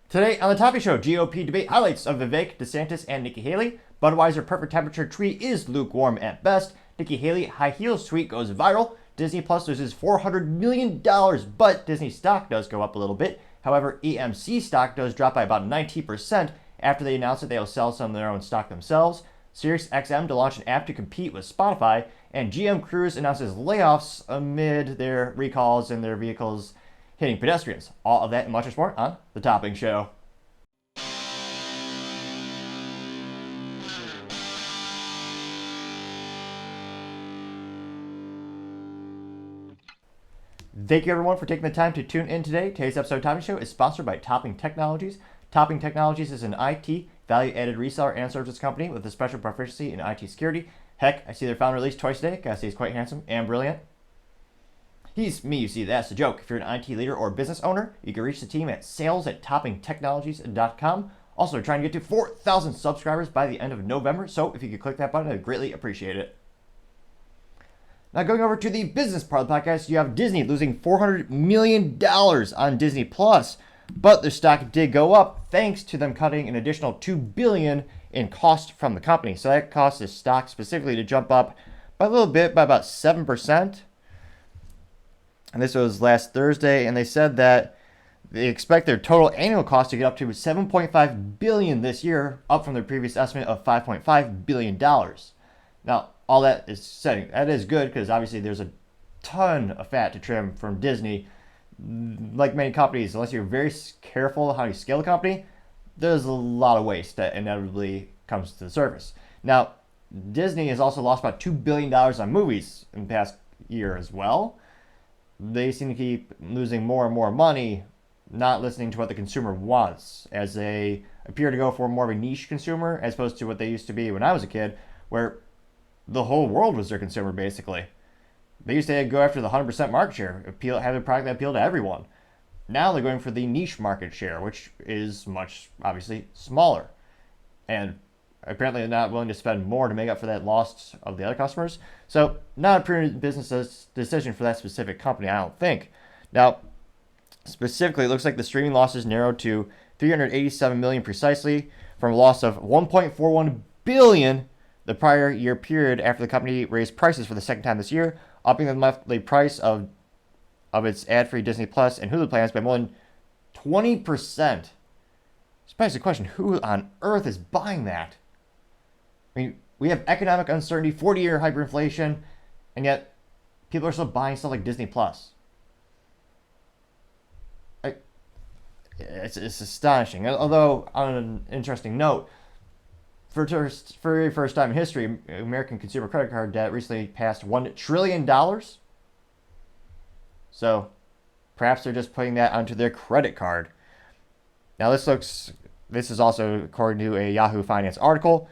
Today on the Toppy Show, GOP debate highlights of Vivek, DeSantis, and Nikki Haley. Budweiser perfect temperature tweet is lukewarm at best. Nikki Haley high heels tweet goes viral. Disney Plus loses $400 million, but Disney stock does go up a little bit. However, EMC stock does drop by about 19% after they announced that they will sell some of their own stock themselves. SiriusXM to launch an app to compete with Spotify, and GM Cruise announces layoffs amid their recalls and their vehicles hitting pedestrians. All of that and much more on The Topping Show. Thank you everyone for taking the time to tune in today. Today's episode of Topping Show is sponsored by Topping Technologies. Topping Technologies is an IT value-added reseller and services company with a special proficiency in IT security. Heck, I see their founder released twice today. Gotta say he's quite handsome and brilliant. He's me, you see, that's the joke. If you're an IT leader or business owner, you can reach the team at sales@toppingtechnologies.com. Also, we're trying to get to 4,000 subscribers by the end of November, so if you could click that button, I'd greatly appreciate it. Now, going over to the business part of the podcast, you have Disney losing $400 million on Disney Plus, but their stock did go up thanks to them cutting an additional $2 billion in cost from the company. So that caused the stock specifically to jump up by a little bit, by about 7%. And this was last Thursday, and they said that they expect their total annual cost to get up to $7.5 billion this year, up from their previous estimate of $5.5 billion. Now, all that is setting, that is good because obviously there's a ton of fat to trim from Disney. Like many companies, unless you're very careful how you scale a company, there's a lot of waste that inevitably comes to the surface. Now, Disney has also lost about $2 billion on movies in the past year as well. They seem to keep losing more and more money, not listening to what the consumer wants, as they appear to go for more of a niche consumer as opposed to what they used to be when I was a kid, where the whole world was their consumer, basically. They used to go after the 100% market share, have a product that appealed to everyone. Now they're going for the niche market share, which is much, obviously, smaller. And apparently they're not willing to spend more to make up for that loss of the other customers. So not a prudent business decision for that specific company, I don't think. Now, specifically, it looks like the streaming losses narrowed to $387 million precisely from a loss of $1.41 billion the prior year period after the company raised prices for the second time this year, upping the monthly price of its ad-free Disney Plus and Hulu plans by more than 20%. It's the question, who on earth is buying that? I mean, we have economic uncertainty, 40-year hyperinflation, and yet people are still buying stuff like Disney Plus. It's astonishing. Although, on an interesting note, for the very first time in history, American consumer credit card debt recently passed $1 trillion. So perhaps they're just putting that onto their credit card. Now this is also according to a Yahoo Finance article.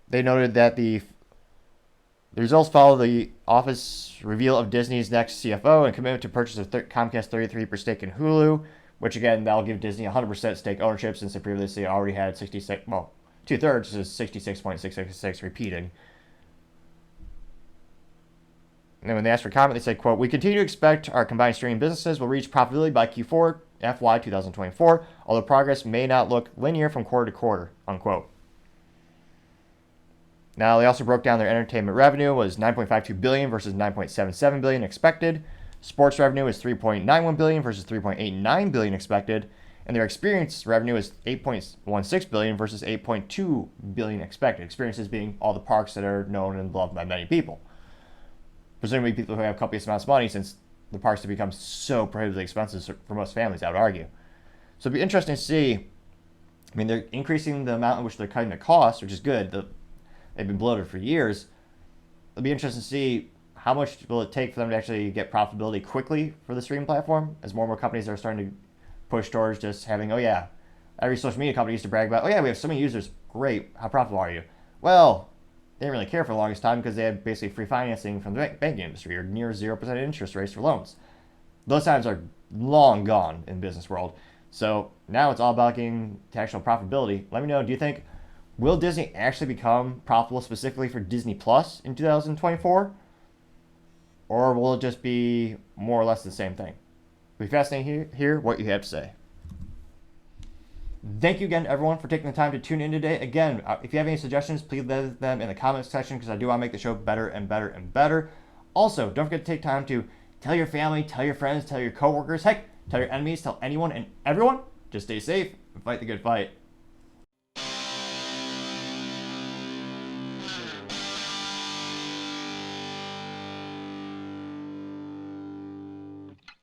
They noted that the results follow the office reveal of Disney's next CFO and commitment to purchase of Comcast 33% stake in Hulu, which again, that'll give Disney 100% stake ownership since they previously already had 66, well, 2/3 is 66.666 repeating. And then when they asked for comment, they said, quote, "We continue to expect our combined streaming businesses will reach profitability by Q4 FY 2024, although progress may not look linear from quarter to quarter," unquote. Now, they also broke down their entertainment revenue was $9.52 billion versus $9.77 billion expected. Sports revenue was $3.91 billion versus $3.89 billion expected. And their experience revenue is $8.16 billion versus $8.2 billion expected. Experiences being all the parks that are known and loved by many people. Presumably people who have copious amounts of money, since the parks have become so prohibitively expensive for most families, I would argue. So it'd be interesting to see. I mean, they're increasing the amount in which they're cutting the cost, which is good. They've been bloated for years. It'll be interesting to see how much will it take for them to actually get profitability quickly for the streaming platform, as more and more companies are starting to push towards just having, oh yeah, every social media company used to brag about, oh yeah, we have so many users. Great. How profitable are you? Well, they didn't really care for the longest time because they had basically free financing from the banking industry or near 0% interest rates for loans. Those times are long gone in the business world. So now it's all about getting to actual profitability. Let me know, do you think, will Disney actually become profitable specifically for Disney Plus in 2024? Or will it just be more or less the same thing? It'll be fascinating to hear what you have to say. Thank you again, everyone, for taking the time to tune in today. Again, if you have any suggestions, please leave them in the comments section because I do want to make the show better and better and better. Also, don't forget to take time to tell your family, tell your friends, tell your coworkers, heck, tell your enemies, tell anyone and everyone. Just stay safe and fight the good fight.